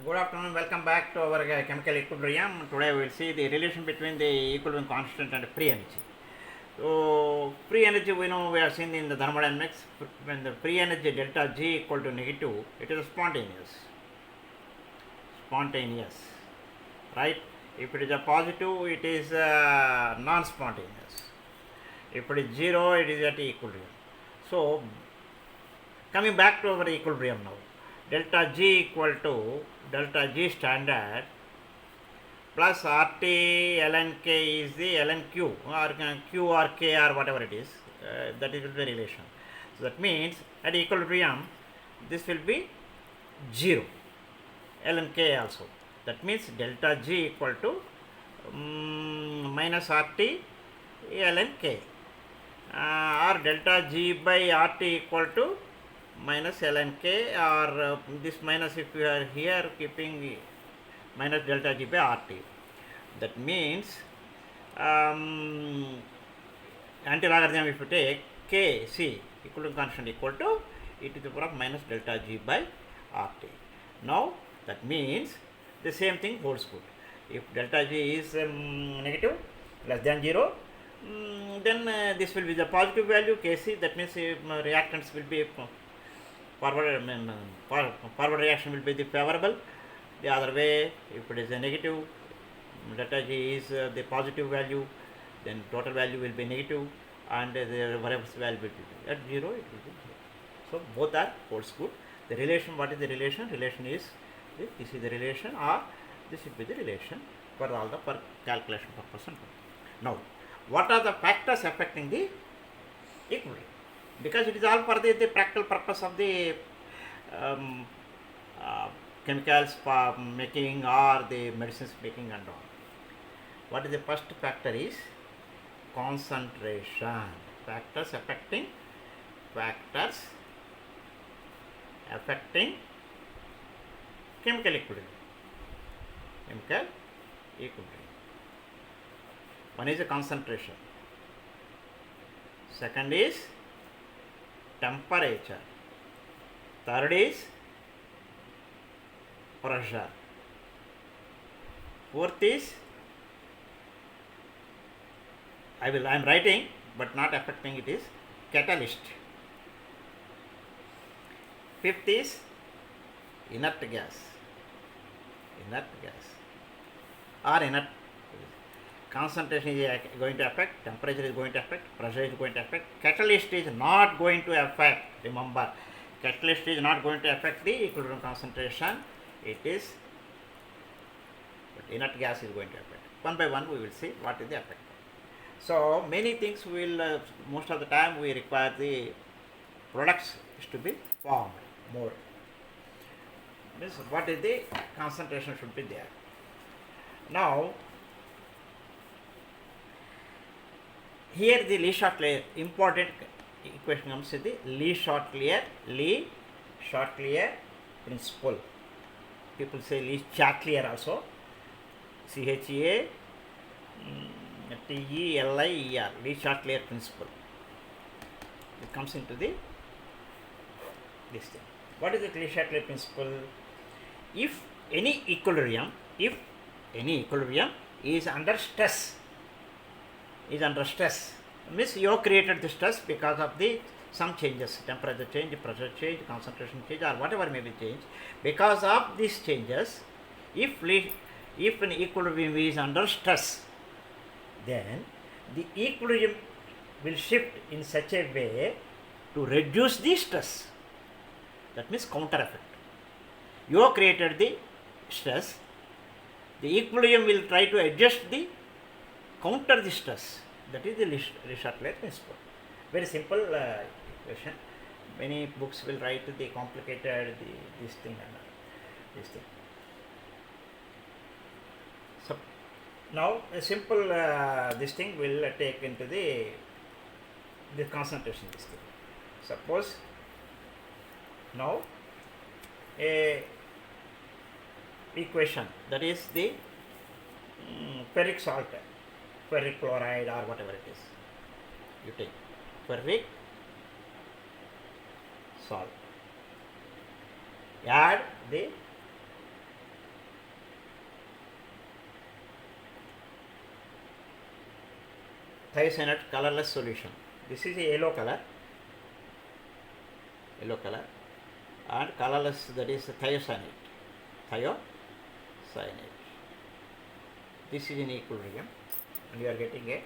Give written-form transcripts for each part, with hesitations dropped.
Good afternoon, welcome back to our chemical equilibrium. Today we will see the relation between the equilibrium constant and free energy. So, free energy we know we have seen in the thermodynamics. When the free energy delta G equal to negative, it is spontaneous, right? If it is a positive, it is non-spontaneous. If it is zero, it is at equilibrium. So, coming back to our equilibrium now, delta G equal to delta G standard plus RT ln K is the ln Q or Q or K or whatever it is, that is the relation. So that means at equilibrium this will be 0 ln K also. That means delta G equal to minus RT ln K or delta G by RT equal to minus ln K or this minus if you are here keeping minus delta G by RT. That means anti-logarithm if you take K, C, equilibrium constant equal to e to the power of minus delta G by RT. Now that means the same thing holds good. If delta G is negative, less than 0, then this will be the positive value Kc. That means reactants will be forward reaction will be the favorable. The other way, if it is a negative, delta G is the positive value, then total value will be negative, and the reverse value will be at 0, it will be 0. So both are holds good. The relation, what is the relation? Relation is this is the relation, or this will be the relation for all the calculation purpose. Now, what are the factors affecting the equilibrium? Because it is all for the practical purpose of the chemicals making or the medicines making and all. What is the first factor is concentration. Factors affecting chemical equilibrium. One is a concentration. Second is temperature. Third is pressure. Fourth is, I am writing but not affecting it, is catalyst. Fifth is inert gas or inert. Concentration is going to affect, temperature is going to affect, pressure is going to affect, catalyst is not going to affect. Remember, catalyst is not going to affect the equilibrium concentration. It is, but inert gas is going to affect. One by one we will see what is the effect. So many things will, most of the time we require the products to be formed more. Means what is the concentration should be there. Now here the Lee-Chatelier important equation comes with the Lee-Chatelier principle. People say Lee-Chatelier also. CHEA TELIER, Lee-Chatelier principle. It comes into this thing. What is the Lee-Chatelier principle? If any equilibrium is under stress, means you have created the stress because of the some changes, temperature change, pressure change, concentration change, or whatever may be change. Because of these changes, if an equilibrium is under stress, then the equilibrium will shift in such a way to reduce the stress. That means counter effect. You have created the stress, the equilibrium will try to adjust the counter the stress. That is the Lee-Chatelier principle. Very simple equation. Many books will write the complicated this thing and this thing. So now a simple this thing will take into the concentration this thing. Suppose now a equation, that is the ferric salt, ferric chloride or whatever it is. You take ferric salt, add the thiocyanate colorless solution. This is a yellow color, and colorless, that is thiocyanate. This is in equilibrium, and you are getting a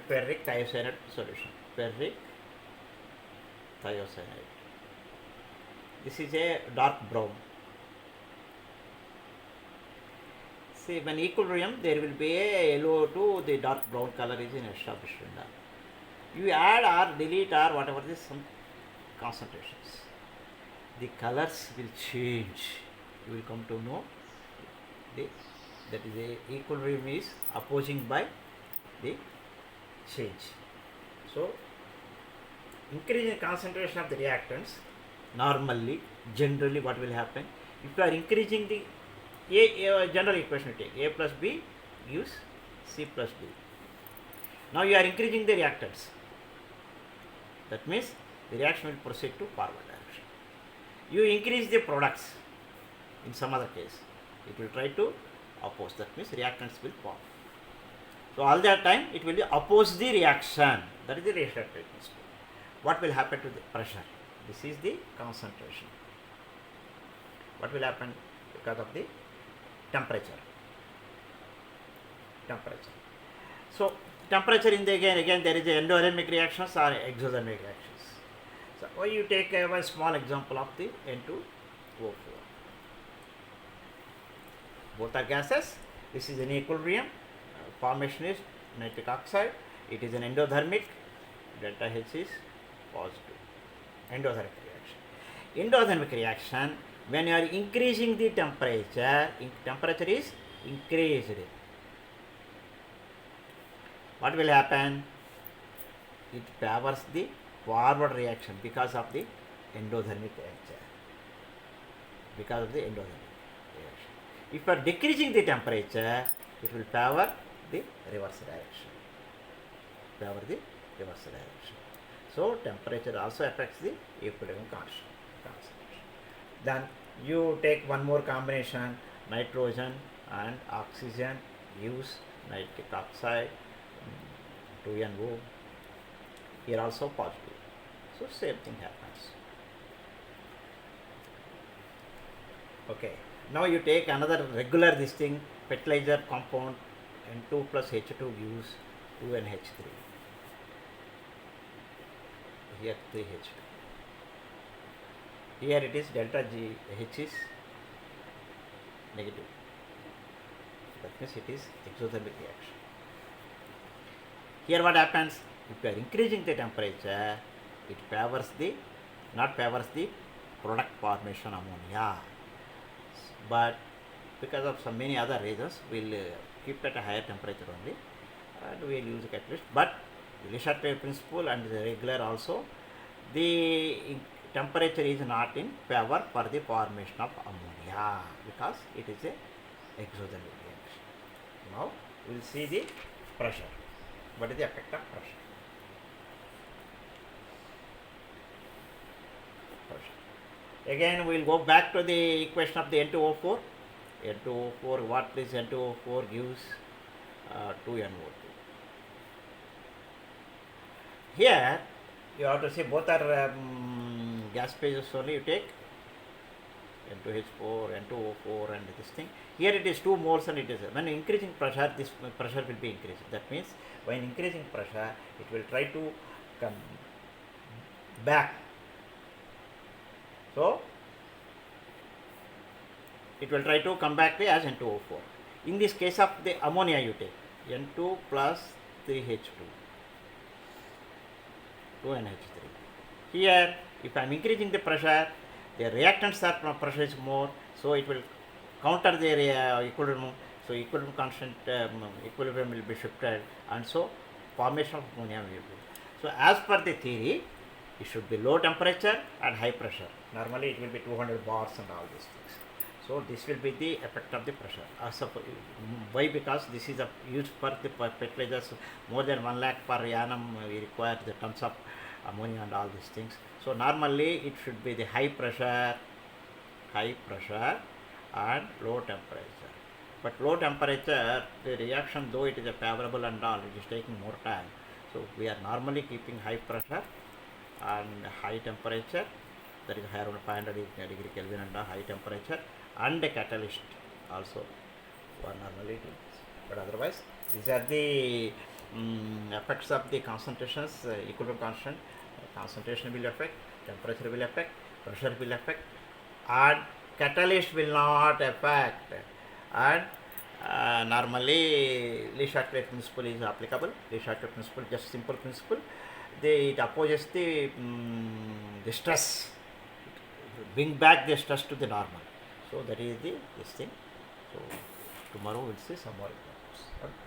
ferric thiocyanate solution. Ferric thiocyanate. This is a dark brown. See, when equilibrium, there will be a yellow to the dark brown color is in established. You add or delete or whatever this some concentrations, the colors will change. You will come to know that is a equilibrium is opposing by the change. So, increasing concentration of the reactants, normally, generally what will happen? If you are increasing the A general equation you take, A plus B gives C plus D. Now you are increasing the reactants. That means the reaction will proceed to forward direction. You increase the products in some other case, it will try to oppose. That means reactants will form. So all that time it will oppose the reaction. That is the reaction principle. What will happen to the pressure? This is the concentration. What will happen because of the temperature? So temperature in the again there is a endothermic reactions or exothermic reactions. So why you take one small example of the N2O4. Both are gases. This is an equilibrium. Formation is nitric oxide. It is an endothermic. Delta H is positive. Endothermic reaction. Endothermic reaction, when you are increasing the temperature, temperature is increased. What will happen? It favors the forward reaction because of the endothermic reaction. If you are decreasing the temperature, it will favor the reverse direction. So temperature also affects the equilibrium concentration. Then you take one more combination, nitrogen and oxygen gives nitric oxide, 2NO. Here also positive. So same thing happens. Okay. Now you take another regular this thing, fertilizer compound, N2 plus H2 gives 2NH3. Here 3H2. Here it is delta G H is negative. That means it is exothermic reaction. Here what happens? If you are increasing the temperature, it not favors the product formation ammonia. But because of some many other reasons, we will keep at a higher temperature only and we will use a catalyst. But the Le Chatelier principle and the regular also, the temperature is not in favor for the formation of ammonia because it is a exothermic reaction. Now we will see the pressure. What is the effect of pressure? Again we will go back to the equation of the N2O4. N2O4, what is N2O4 gives 2NO2. Here you have to see both are gas phases only. You take N2H4, N2O4 and this thing. Here it is 2 moles and it is when increasing pressure, this pressure will be increased. That means when increasing pressure, it will try to come back. So it will try to come back as N2O4. In this case of the ammonia, you take N2 plus 3H2, 2NH3. Here, if I am increasing the pressure, the reactants are pressure is more, so it will counter the equilibrium. So equilibrium constant, equilibrium will be shifted, and so formation of ammonia will be. So as per the theory, it should be low temperature and high pressure. Normally it will be 200 bars and all these things. So this will be the effect of the pressure. Why? Because this is used for the fertilizers more than 1 lakh per annum. We require the tons of ammonia and all these things. So normally it should be the high pressure and low temperature. But low temperature, the reaction, though it is a favorable and all, it is taking more time. So we are normally keeping high pressure and high temperature, that is higher than 500 degree Kelvin and high temperature, and a catalyst also for normally it is. But otherwise, these are the effects of the concentrations, equilibrium constant. Concentration will affect, temperature will affect, pressure will affect, and catalyst will not affect. And normally Le-Chatelier principle is applicable. Le-Chatelier principle, just simple principle. It opposes the stress, bring back the stress to the normal. So that is this thing. So tomorrow we'll see some more examples.